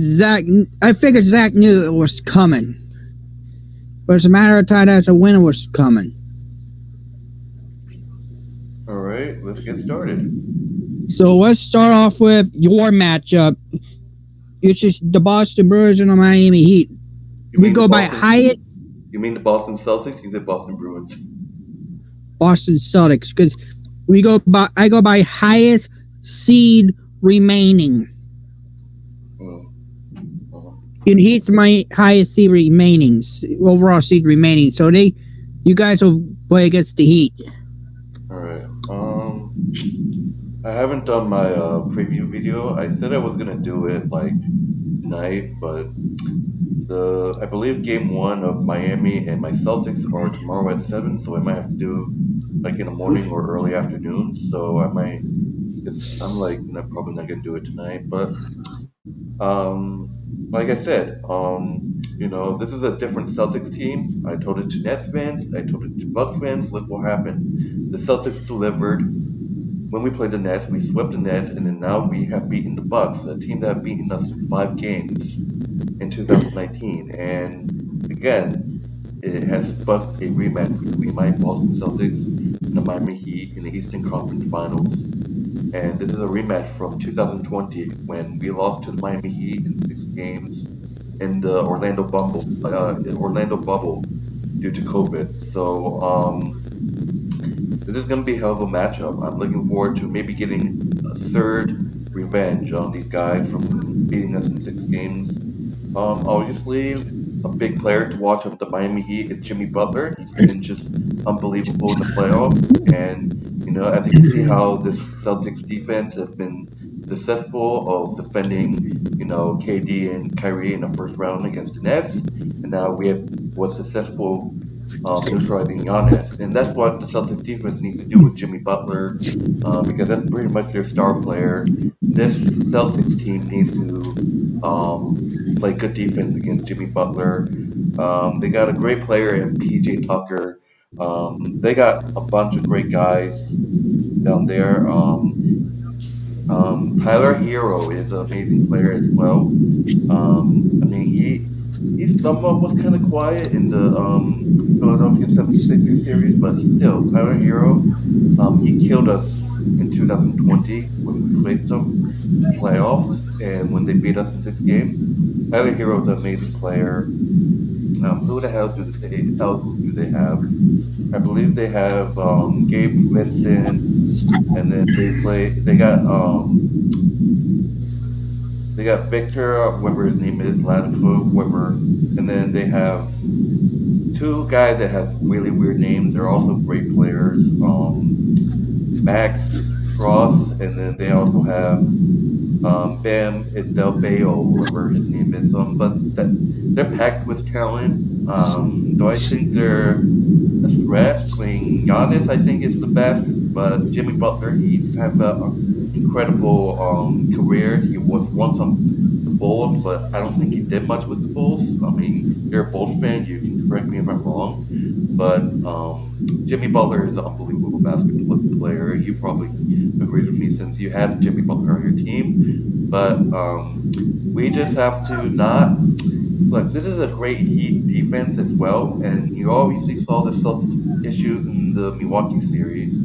Zach, I figured Zach knew it was coming. But it's a matter of time that the winner was coming. All right, let's get started. So let's start off with your matchup, which is the Boston Bruins and the Miami Heat. You We mean the go by Boston? highest You mean the Boston Celtics? You said Boston Bruins. Boston Celtics because I go by highest seed remaining. Oh, uh-huh. And Heat's my highest seed remaining, overall seed remaining. So you guys will play against the Heat. All right. I haven't done my preview video. I said I was gonna do it like tonight, but I believe game one of Miami and my Celtics are tomorrow at 7, so I might have to do like in the morning or early afternoon. So I might. I'm like probably not gonna do it tonight, but Um, like I said, this is a different Celtics team. I told it to Nets fans. I told it to Bucks fans. Look what happened. The Celtics delivered. When we played the Nets, we swept the Nets, and then now we have beaten the Bucks, a team that have beaten us in 5 games in 2019. And again, it has sparked a rematch between my Boston Celtics and the Miami Heat in the Eastern Conference Finals. And this is a rematch from 2020 when we lost to the Miami Heat in 6 games in the Orlando bubble due to COVID. So this is going to be a hell of a matchup. I'm looking forward to maybe getting a third revenge on these guys from beating us in 6 games. Obviously, a big player to watch of the Miami Heat is Jimmy Butler. He's been just unbelievable in the playoffs, and as you can see, how this Celtics defense has been successful of defending, KD and Kyrie in the first round against the Nets, and now was successful neutralizing Giannis, and that's what the Celtics defense needs to do with Jimmy Butler, because that's pretty much their star player. This Celtics team needs to play good defense against Jimmy Butler. They got a great player in PJ Tucker. They got a bunch of great guys down there. Tyler Hero is an amazing player as well. I mean, he somewhat was kind of quiet in the Philadelphia 76ers series, but still, Tyler Hero, he killed us in 2020 when we faced them in the playoffs and when they beat us in 6 games. Tyler Hero is an amazing player. Who the hell else do they have? I believe they have Gabe Vincent, and then they got Victor, whatever his name is, Latipo, whatever, and then they have two guys that have really weird names. They're also great players. Max Cross, and then they also have Bam Idelbayo, whatever his name is. But they're packed with talent. Do I think they're a threat? I mean, Giannis, I think is the best, but Jimmy Butler, he's have a incredible career. He was once on the Bulls, but I don't think he did much with the Bulls. I mean, you're a Bulls fan, you can correct me if I'm wrong, but Jimmy Butler is an unbelievable basketball player. You probably agree with me since you had Jimmy Butler on your team, but we just have to not look. This is a great Heat defense as well, and you obviously saw the Celtics issues in the Milwaukee series.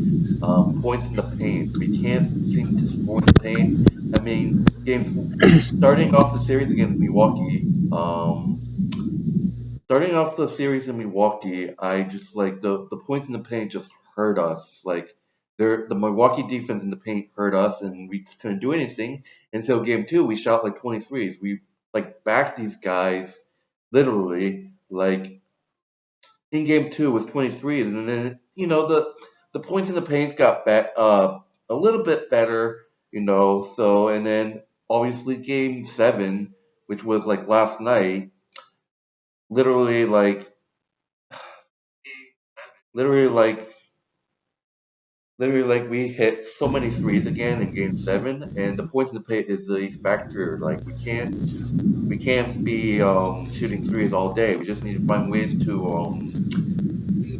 Points in the paint. We can't seem to score in the paint. I mean, games starting off the series against Milwaukee. Starting off the series in Milwaukee, I just like the points in the paint just hurt us. Like the Milwaukee defense in the paint hurt us, and we just couldn't do anything until game two. We shot like 23s. We like backed these guys literally. Like in game two was 23s, and then the points in the paint got a little bit better. So and then obviously game seven, which was like last night, literally like literally like literally like we hit so many threes again in game seven, and the points in the paint is a factor. Like we can't be shooting threes all day. We just need to find ways to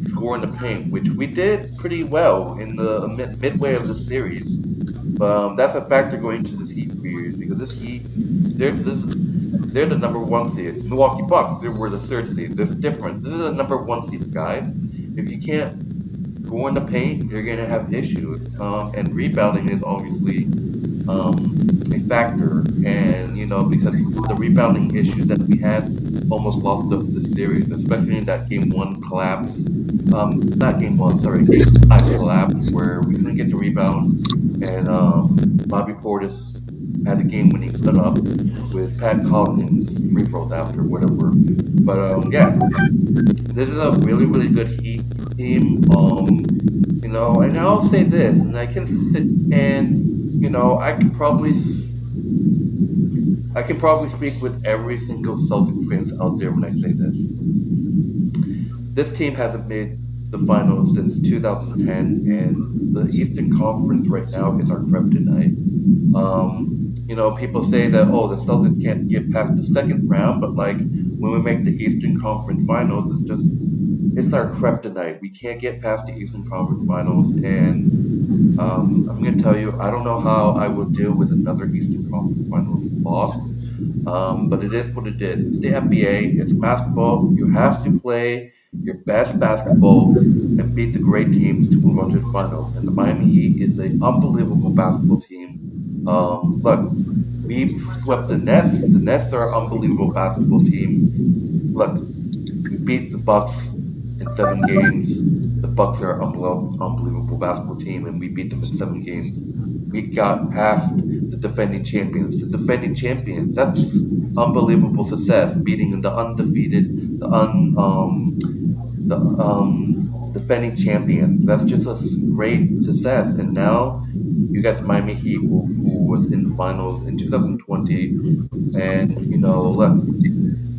score in the paint, which we did pretty well in the midway of the series. But that's a factor going into this Heat series because this Heat, there's this. They're the number one seed. Milwaukee Bucks, they were the third seed. There's a difference. This is a number one seed, guys. If you can't score in the paint, you're gonna have issues. And rebounding is obviously a factor. And because the rebounding issues that we had almost lost us the series, especially in that game one collapse. Not game one, sorry, game five collapse where we couldn't get the rebound, and Bobby Portis had a game-winning put-up with Pat Collins free throws after whatever. But yeah, this is a really really good Heat team. And I'll say this, and I can sit and I can probably speak with every single Celtic fans out there when I say this. This team hasn't made the finals since 2010, and the Eastern Conference right now is our kryptonite. People say that the Celtics can't get past the second round, but like when we make the Eastern Conference Finals, it's our kryptonite. We can't get past the Eastern Conference Finals, and I'm gonna tell you, I don't know how I will deal with another Eastern Conference Finals loss. But it is what it is. It's the NBA. It's basketball. You have to play your best basketball and beat the great teams to move on to the finals. And the Miami Heat is an unbelievable basketball team. Look, we swept the Nets. The Nets are an unbelievable basketball team. Look, we beat the Bucks in 7 games. The Bucks are an unbelievable basketball team, and we beat them in 7 games. We got past the defending champions. The defending champions. That's just unbelievable success. Beating the undefeated, the defending champions. That's just a great success. And now you got the Miami Heat, who was in the finals in 2020, and look,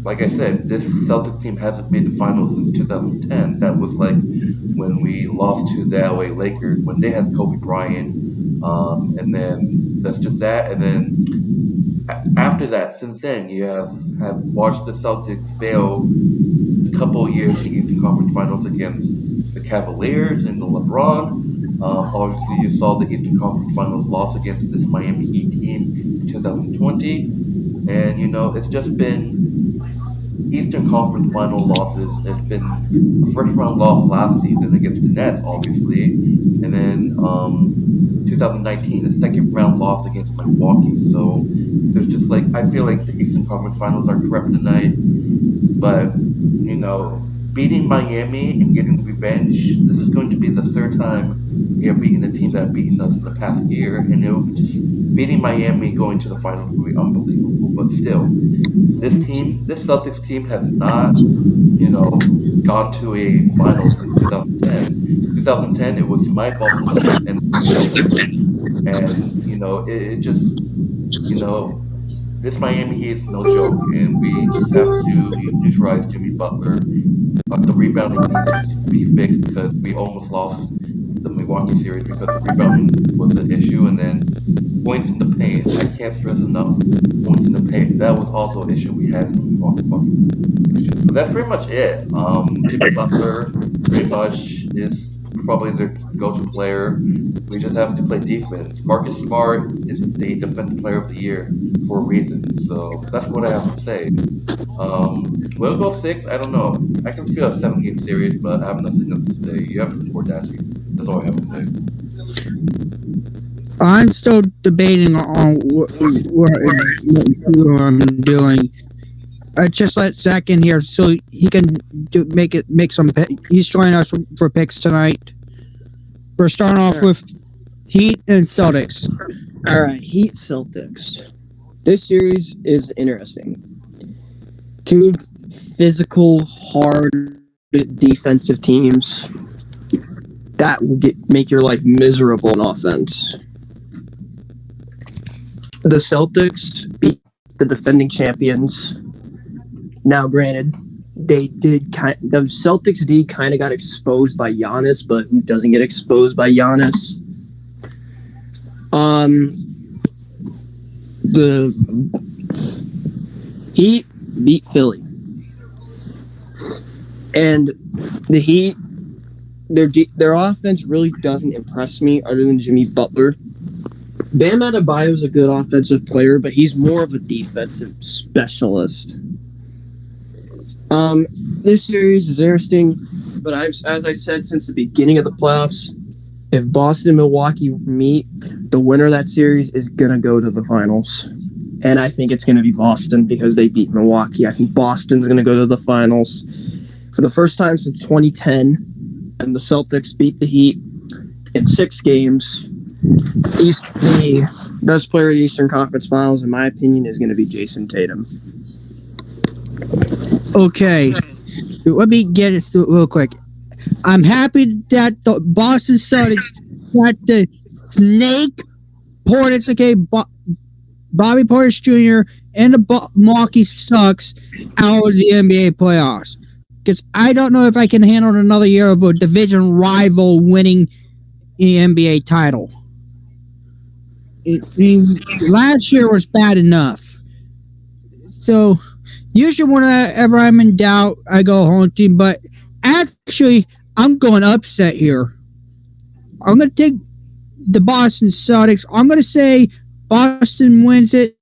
like I said, this Celtics team hasn't made the finals since 2010. That was like when we lost to the LA Lakers when they had Kobe Bryant. And then that's just that. And then after that, since then, you have watched the Celtics fail a couple of years in the Eastern Conference Finals against the Cavaliers and the LeBron. Obviously, you saw the Eastern Conference Finals loss against this Miami Heat team in 2020. And, it's just been Eastern Conference final losses. It's been a first round loss last season against the Nets, obviously, and then 2019 a second round loss against Milwaukee. So there's just like I feel like the Eastern Conference Finals are kryptonite, but beating Miami and getting revenge. This is going to be the third time we have beaten a team that have beaten us in the past year, and it was just beating Miami going to the finals would be unbelievable. But still, this Celtics team has not, gone to a final since 2010. 2010, it was my Boston Celtics and the Celtics, and it just, you know, this Miami Heat is no joke, and we just have to neutralize Jimmy Butler. The rebounding needs to be fixed because we almost lost the Milwaukee series because the rebounding was an issue, and then points in the paint. I can't stress enough points in the paint. That was also an issue we had in the Milwaukee Bucks issue. So that's pretty much it. Jimmy Butler pretty much is probably their go-to player. We just have to play defense. Marcus Smart is the defensive player of the year for a reason. So that's what I have to say. Will it go six? I don't know. I can feel a 7-game series, but I have nothing else to say. You have to score, Dashie. That's all I have to say. I'm still debating on what I'm doing. Just let Zach in here so he can make some. He's joining us for picks tonight. We're starting off with Heat and Celtics. All right, Heat Celtics. This series is interesting. Two physical, hard defensive teams that will make your life miserable in offense. The Celtics beat the defending champions. Now, granted, the Celtics D kind of got exposed by Giannis, but who doesn't get exposed by Giannis? The Heat beat Philly, and the Heat, their offense really doesn't impress me, other than Jimmy Butler. Bam Adebayo is a good offensive player, but he's more of a defensive specialist. This series is interesting, but as I said since the beginning of the playoffs, if Boston and Milwaukee meet, the winner of that series is going to go to the finals. And I think it's going to be Boston because they beat Milwaukee. I think Boston's going to go to the finals for the first time since 2010, and the Celtics beat the Heat in 6 games. The best player of the Eastern Conference Finals, in my opinion, is going to be Jason Tatum. Okay, let me get it real quick. I'm happy that the Boston Celtics got the snake Portis, Bobby Portis Jr. and the Milwaukee Bucks out of the NBA playoffs. Because I don't know if I can handle another year of a division rival winning the NBA title. Last year was bad enough. So usually whenever I'm in doubt, I go home team. But actually, I'm going upset here. I'm going to take the Boston Celtics. I'm going to say Boston wins it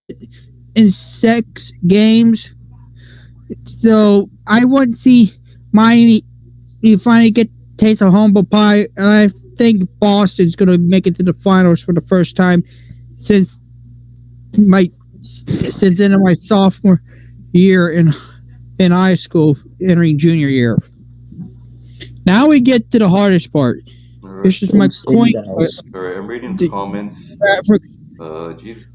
in 6 games. So I want to see Miami finally get taste of humble pie, and I think Boston's going to make it to the finals for the first time since the end of my sophomore year in high school, entering junior year. Now we get to the hardest part. All This is my coin. right, I'm reading the comments.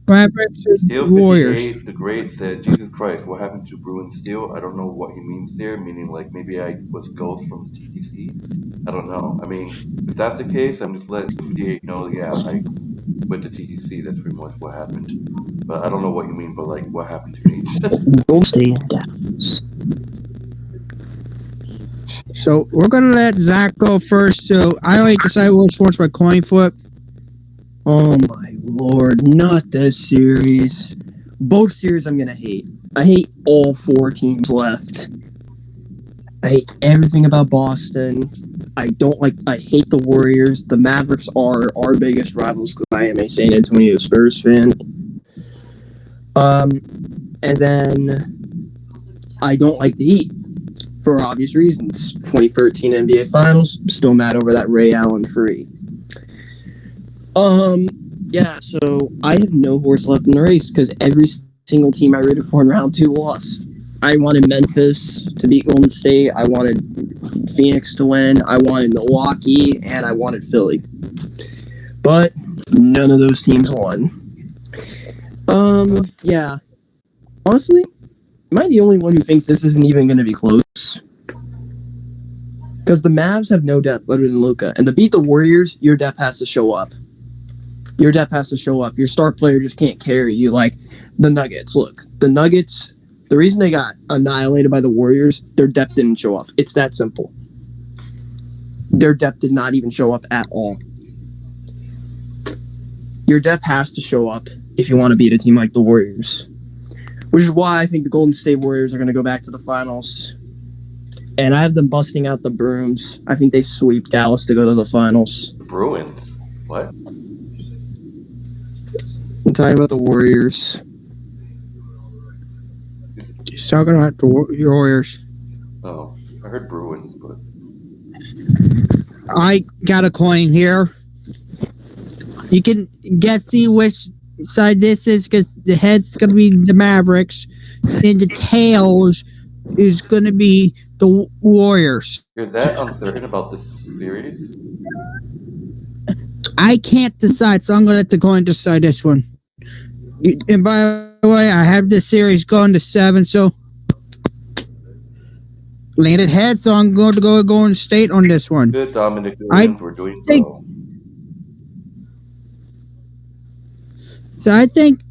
Mavericks Steel Warriors. 58, the great, said, "Jesus Christ, what happened to Bruin Steel?" I don't know what he means there, meaning like maybe I was ghost from the TTC. I don't know. I mean, if that's the case, I'm just letting Steel 58 know, yeah, I went to TTC. That's pretty much what happened. But I don't know what you mean, but like, what happened to me? Golden State Dallas. So we're gonna let Zach go first. So I already decided which one's my coin flip. Oh my lord, not this series. Both series I'm gonna hate. I hate all 4 teams left. I hate everything about Boston. I hate the Warriors. The Mavericks are our biggest rivals because I am a San Antonio Spurs fan. And then I don't like the Heat for obvious reasons. 2013 NBA Finals, still mad over that Ray Allen free. Yeah, so I have no horse left in the race because every single team I rooted for in round 2 lost. I wanted Memphis to beat Golden State. I wanted Phoenix to win. I wanted Milwaukee, and I wanted Philly. But none of those teams won. Yeah. Honestly, am I the only one who thinks this isn't even going to be close? Because the Mavs have no depth other than Luka. And to beat the Warriors, your depth has to show up. Your star player just can't carry you like the Nuggets. Look, the Nuggets, the reason they got annihilated by the Warriors, their depth didn't show up. It's that simple. Their depth did not even show up at all. Your depth has to show up if you want to beat a team like the Warriors. Which is why I think the Golden State Warriors are going to go back to the finals. And I have them busting out the brooms. I think they sweep Dallas to go to the finals. Bruins? What? I'm talking about the Warriors. He's talking about the Warriors. Oh, I heard Bruins, but I got a coin here. You can see which side this is because the head's going to be the Mavericks and the tails is going to be the Warriors. you're that uncertain about this series? I can't decide, so I'm going to let the coin decide this one. And by the way, I have this series going to 7, so landed head, so I'm going to go Golden State on this one. Good, Dominic Williams, we're doing well. So I think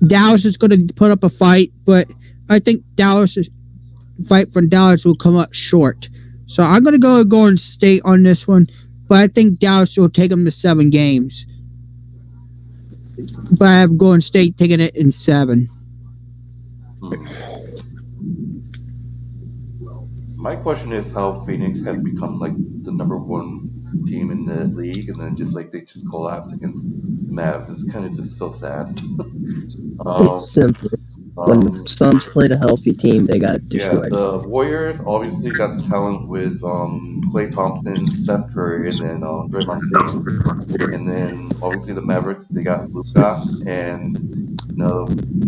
Dallas is going to put up a fight, but I think Dallas' fight from Dallas will come up short. So I'm going to go Golden State on this one, but I think Dallas will take them to 7 games. But I have Golden State taking it in 7. My question is how Phoenix has become like the number 1 team in the league, and then they just collapsed against the Mavs. It's kind of just so sad. It's um, simple. When the um, Suns played a healthy team, they got yeah, destroyed. the Warriors obviously got the talent with Klay Thompson, Steph Curry, and then Draymond Green, and then obviously the Mavericks they got Luka, and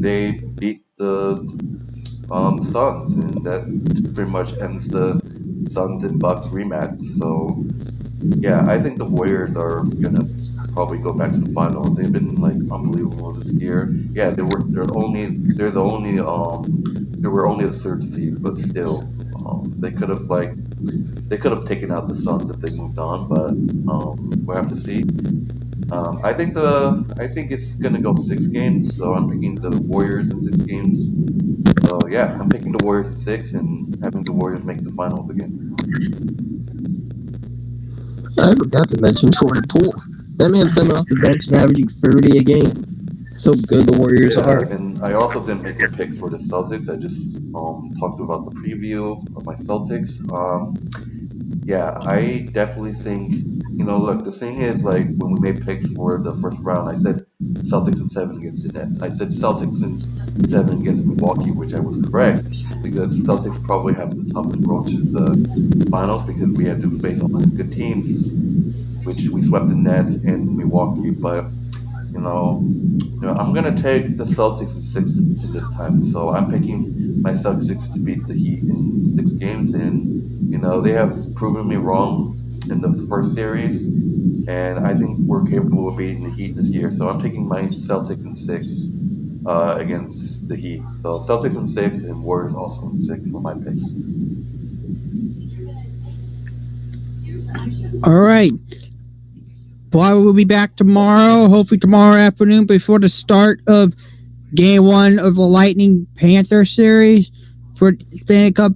they beat the Suns, and that pretty much ends the Suns and Bucks rematch. So yeah, I think the Warriors are gonna probably go back to the finals. They've been like unbelievable this year. Yeah, they were only the third seed, but still, they could have taken out the Suns if they moved on, but we'll have to see. I think it's gonna go 6 games, so I'm picking the Warriors in 6 games. So yeah, I'm picking the Warriors in six and having the Warriors make the finals again. I forgot to mention Jordan Poole. That man's coming off the bench and averaging 30 a game. So good the Warriors Yeah, are. and I also didn't make a pick for the Celtics. I just talked about the preview of my Celtics. Yeah, I definitely think look, the thing is like when we made picks for the first round, I said Celtics in seven against the Nets. I said Celtics in seven against Milwaukee, which I was correct because Celtics probably have the toughest road to the finals because we had to face all the good teams, which we swept the Nets and Milwaukee. But you know, I'm gonna take the Celtics in six in this time. So I'm picking my Celtics to beat the Heat in 6 games, and they have proven me wrong in the first series, and I think we're capable of beating the Heat this year. So I'm taking my Celtics in six against the Heat. So Celtics in six and Warriors also in six for my picks. All right. Well, we'll be back tomorrow, hopefully tomorrow afternoon before the start of Game 1 of the Lightning Panther series for Stanley Cup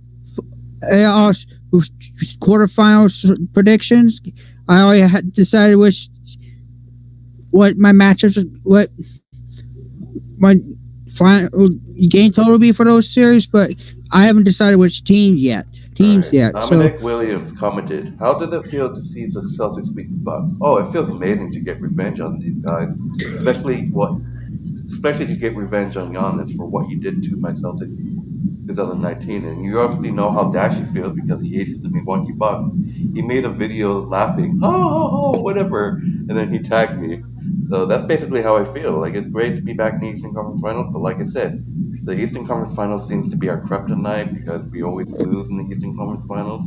quarterfinals predictions. I already had decided what my matchups, what my final game total will be for those series, but I haven't decided which teams yet. All right. So Dominic Williams commented, "How did it feel to see the Celtics beat the Bucks? Oh, it feels amazing to get revenge on these guys, especially especially to get revenge on Giannis for what he did to my Celtics in 2019. And you obviously know how Dashie feels because he hates the Milwaukee Bucks. He made a video laughing, oh, whatever, and then he tagged me. So that's basically how I feel. Like it's great to be back in the Eastern Conference Finals, but like I said, the Eastern Conference Finals seems to be our kryptonite because we always lose in the Eastern Conference Finals.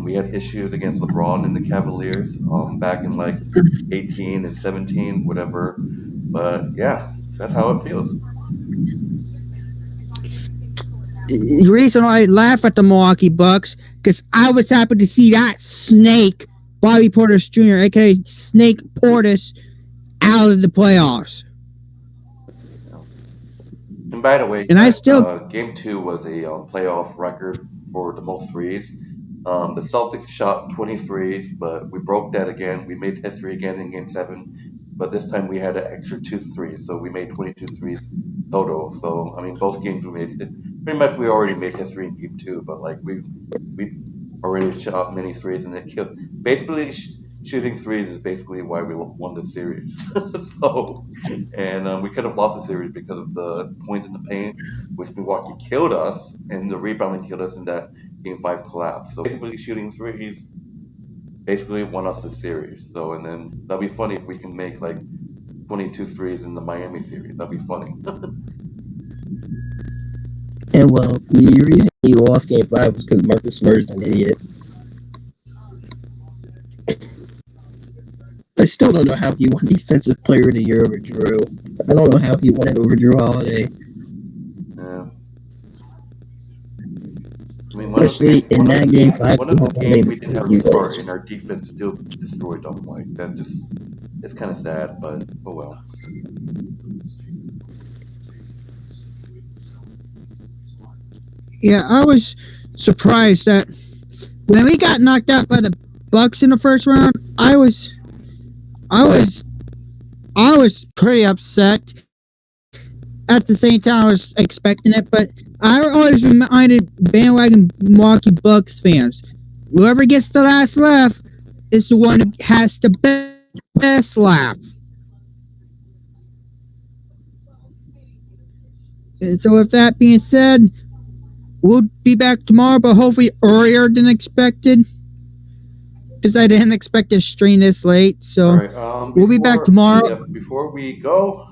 We had issues against LeBron and the Cavaliers back in like 18 and 17, whatever. But yeah, that's how it feels. the reason I laugh at the Milwaukee Bucks because I was happy to see that snake Bobby Portis Jr., aka Snake Portis, out of the playoffs. And by the way, And I still Game 2 was a playoff record for the most threes. The Celtics shot 20 threes, but we broke that again. We made history again in Game 7, but this time we had an extra 2 threes, so we made 22 threes total. So, I mean, both games we made it. Pretty much we already made history in Game 2, but like we already shot many threes and it killed. Basically, shooting threes is basically why we won the series. So, and we could have lost the series because of the points in the paint, which Milwaukee killed us, and the rebounding killed us in that Game 5 collapse. So basically, shooting threes basically won us the series. So, and then that'd be funny if we can make like 22 threes in the Miami series. That'd be funny. And well, the reason he lost Game 5 was because Marcus Smart is an idiot. I still don't know how he won Defensive Player of the Year over Drew. I don't know how he won it over Drew Holiday. Yeah. I mean, Especially in that Game 5, one of the games we didn't have a start, and our defense still destroyed them. Like that, it's kind of sad, but oh well. yeah, I was surprised that when we got knocked out by the Bucks in the first round, I was pretty upset. At the same time, I was expecting it, but I always reminded bandwagon Milwaukee Bucks fans, whoever gets the last laugh is the one that has the best laugh. And so, with that being said, we'll be back tomorrow, but hopefully earlier than expected. Because I didn't expect to stream this late. All So, right. we'll be back Before tomorrow. yeah, before we go,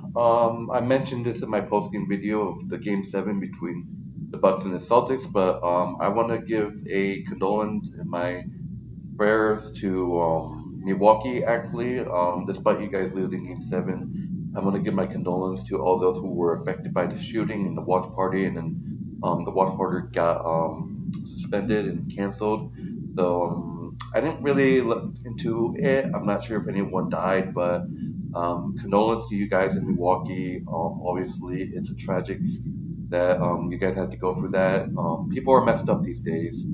I mentioned this in my post game video of the game seven between the Bucks and the Celtics, but I want to give a condolence in my prayers to Milwaukee. Actually, despite you guys losing Game Seven, I want to give my condolence to all those who were affected by the shooting and the watch party, and then the watch party got suspended and canceled. So I didn't really look into it. I'm not sure if anyone died, but condolence to you guys in Milwaukee. Obviously, it's a tragic that you guys had to go through that. People are messed up these days,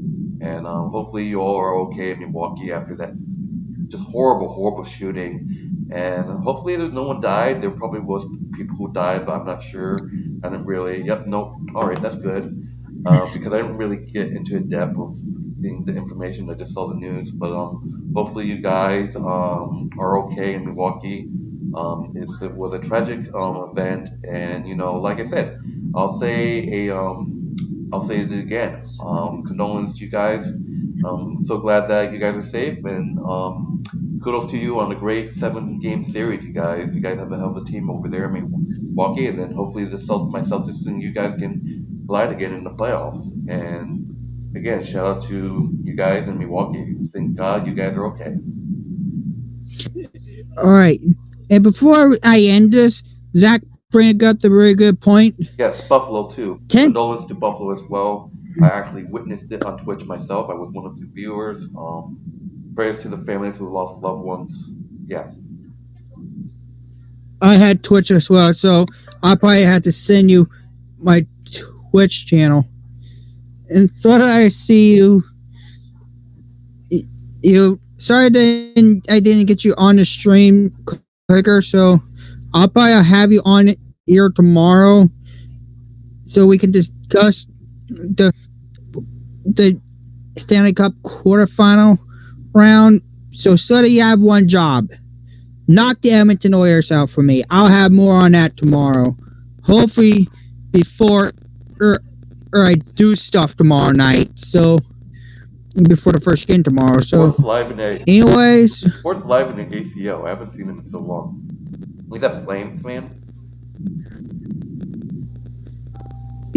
and hopefully you all are okay in Milwaukee after that just horrible, horrible shooting. And hopefully there's no one died. There probably was people who died, but I'm not sure. I didn't really. Yep, nope. All right, that's good. Because I didn't really get into a depth of seeing the information. I just saw the news. But hopefully you guys are okay in Milwaukee. It was a tragic event, and like I said, I'll say a I'll say it again. Condolence to you guys. So glad that you guys are safe, and kudos to you on the great seven-game series, you guys. You guys have a hell of a team over there. I mean, Milwaukee, and then hopefully my Celtics and you guys can collide again in the playoffs. And again, shout out to you guys in Milwaukee. Thank God you guys are okay. All right. And before I end this, Zach bring up the really good point. Yes, Buffalo too. 10 Condolence to Buffalo as well. I actually witnessed it on Twitch myself. I was one of the viewers. Prayers to the families who lost loved ones. Yeah. I had Twitch as well, so I probably had to send you my Twitch channel. And thought I see you. Sorry I didn't get you on the stream quicker, so I'll probably have you on here tomorrow, so we can discuss the Stanley Cup quarterfinal round. So that you have one job. Knock the Edmonton Oilers out for me. I'll have more on that tomorrow. Hopefully before or I do stuff tomorrow night. So before the first game tomorrow. So Sports Live in a anyways, Sports Live in the ACO. I haven't seen him in so long. He's a Flames fan.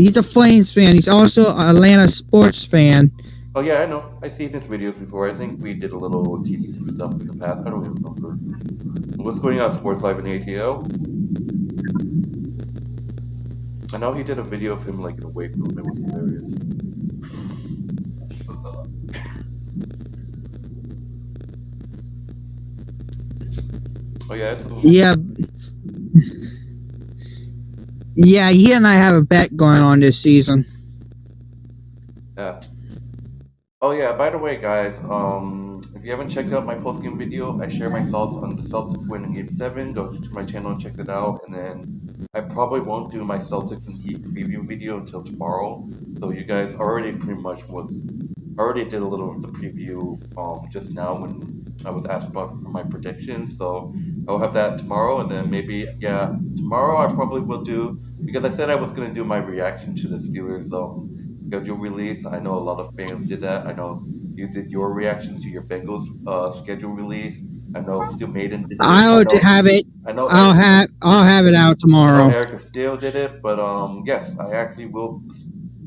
he's a Flames fan. He's also an Atlanta sports fan. Oh yeah, I know. I seen his videos before. I think we did a little TDC stuff in the past. I don't even remember. What's going on, Sports Live in ATO? I know he did a video of him like in a weight room. It was hilarious. Oh yeah, Yeah. Yeah, he and I have a bet going on this season. yeah. Oh yeah, by the way, guys, if you haven't checked out my post-game video, I share my thoughts on the Celtics winning Game 7. Go to my channel and check it out. And then I probably won't do my Celtics and Heat preview video until tomorrow. So you guys already pretty much already did a little of the preview just now when I was asked about my predictions. So I'll have that tomorrow, and then maybe tomorrow I probably will do, because I said I was gonna do my reaction to the Steelers schedule release. I know a lot of fans did that. I know you did your reaction to your Bengals schedule release. I know Stu Maiden did it. I'll have it. I know I'll have it out I know tomorrow. Erica Steele did it, but yes, I actually will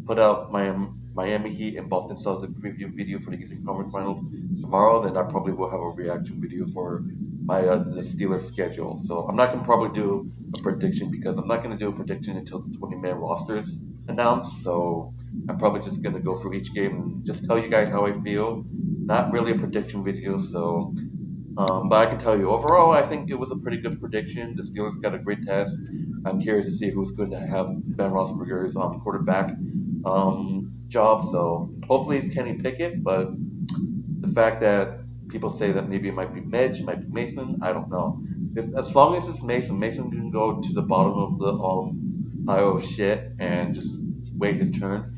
put out my Miami Heat and Boston Celtics preview video for the Eastern Conference Finals tomorrow. Then I probably will have a reaction video for my the Steelers schedule. So I'm not gonna probably do a prediction, because I'm not gonna do a prediction until the 20-man roster is announced. So I'm probably just gonna go through each game and just tell you guys how I feel. Not really a prediction video, so. But I can tell you, overall, I think it was a pretty good prediction. The Steelers got a great test. I'm curious to see who's going to have Ben Roethlisberger's quarterback job. So hopefully it's Kenny Pickett. But the fact that people say that maybe it might be Mitch, it might be Mason, I don't know. As long as it's Mason, Mason can go to the bottom of the pile of shit and just wait his turn.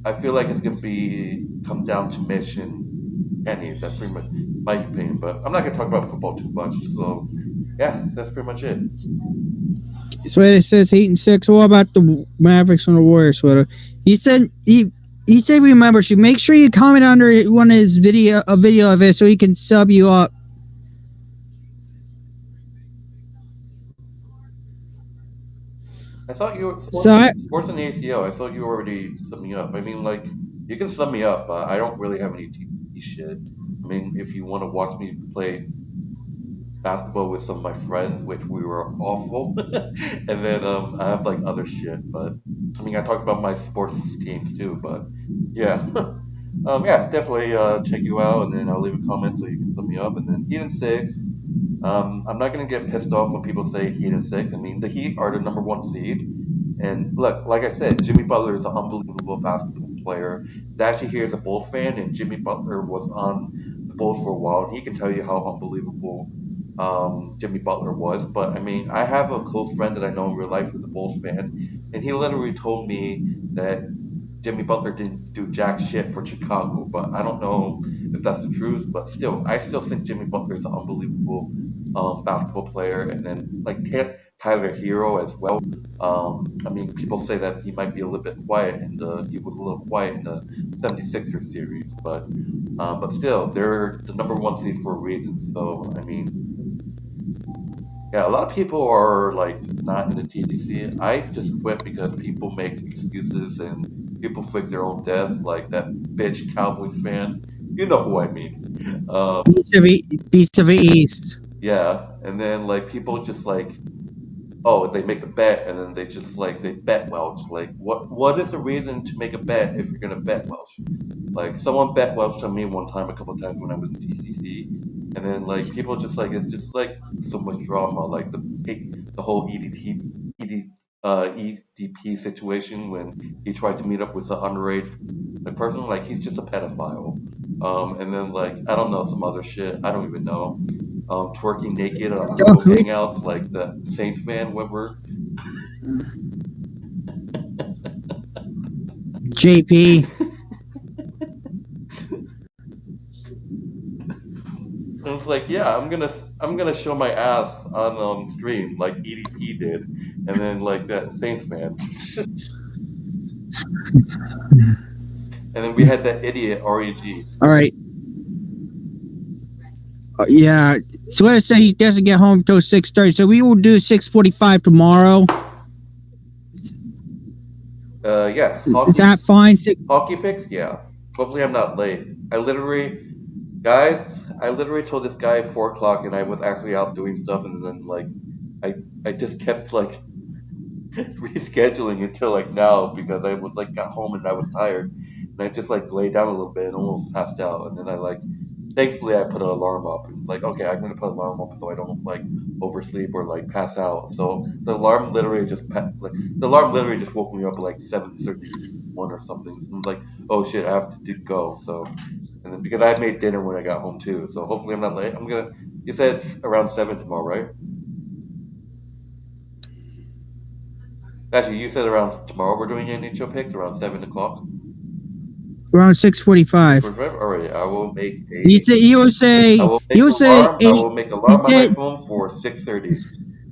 I feel like it's gonna be comes down to Mitch and Kenny. That's pretty much. my opinion. But I'm not gonna talk about football too much. So yeah, that's pretty much it. So it says 8-6. What about the Mavericks and the Warriors? He said remember, so make sure you comment under one of his video of it so he can sub you up. I thought you were So sports and ACL. I thought you already summed me up. I mean, like you can sum me up, but I don't really have any TV shit. I mean, if you want to watch me play basketball with some of my friends, which we were awful, and then I have like other shit. But I mean, I talked about my sports teams too. But yeah, yeah, definitely check you out, and then I'll leave a comment so you can sum me up, and then Heat and Six. I'm not gonna get pissed off when people say Heat and Six. I mean, the Heat are the number one seed. And look, like I said, Jimmy Butler is an unbelievable basketball player. Dashie here is a Bulls fan, and Jimmy Butler was on the Bulls for a while, and he can tell you how unbelievable Jimmy Butler was. But I mean, I have a close friend that I know in real life who's a Bulls fan, and he literally told me that Jimmy Butler didn't do jack shit for Chicago. But I don't know if that's the truth. But still, I still think Jimmy Butler is an unbelievable basketball player. And then like Tyler Hero as well. I mean, people say that he might be a little bit quiet he was a little quiet in the 76ers series, but still, they're the number one seed for a reason. So, I mean, yeah, a lot of people are like not in the TGC. I just quit because people make excuses and people fake their own death, like that bitch Cowboys fan. You know who I mean. Beast of the East. Yeah, and then like people just like they make a bet and then they just like they bet Welch. Like what is the reason to make a bet if you're gonna bet Welch? Like someone bet Welch on me one time, a couple of times when I was in TCC, and then like people just like it's just like so much drama. Like the whole EDP situation when he tried to meet up with an underage person. Like he's just a pedophile. And then like I don't know some other shit. I don't even know twerking naked on Google Hangouts, like the Saints fan, whatever. JP. And it's like, yeah, I'm gonna show my ass on stream like EDP did, and then like that Saints fan. And then we had that idiot REG. All right. Yeah. Sweater said he doesn't get home until 6:30, so we will do 6:45 tomorrow. Yeah. Is that fine? Hockey picks? Yeah. Hopefully I'm not late. I literally told this guy at 4 o'clock, and I was actually out doing stuff, and then like I just kept like rescheduling until like now because I was like got home and I was tired, and I just like lay down a little bit and almost passed out, and then I like thankfully I put an alarm up and like okay I'm gonna put an alarm up so I don't like oversleep or like pass out. So the alarm literally just woke me up at like 7:31 or something. So I was like, oh shit, I have to go. So and then because I made dinner when I got home too, so hopefully I'm not late. You said it's around 7 tomorrow, right? Actually, you said around tomorrow we're doing NHL picks around 7 o'clock. Around 6:45. All right, I will make a. He will say. I will make alarm on my phone for 6:30,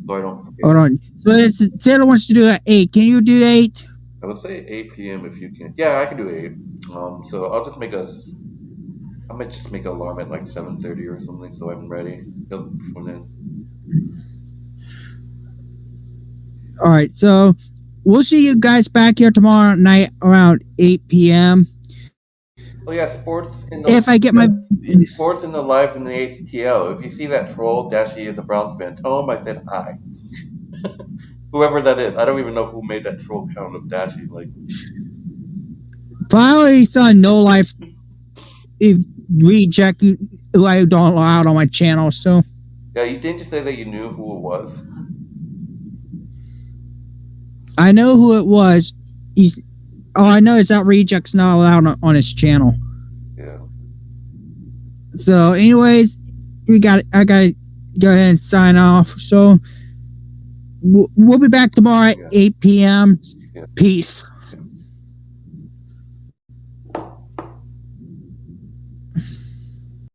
so I don't forget. Hold on. So Taylor wants to do at 8. Can you do 8? I would say 8 p.m. if you can. Yeah, I can do 8. So I'll just I might just make an alarm at like 7:30 or something, so I'm ready. Before then. All right, so we'll see you guys back here tomorrow night around 8 p.m. Oh yeah, sports in the live in the ACTL. If you see that troll, Dashie is a Browns fan. Tell him I said hi. Whoever that is, I don't even know who made that troll count of Dashie. Like, finally saw no life. If reject who I don't allow out on my channel, so yeah, you didn't just say that you knew who it was. I know who it was. I know is that reject's not allowed on his channel. Yeah. So, anyways, I gotta go ahead and sign off. So, we'll be back tomorrow at 8 p.m. Yeah. Peace.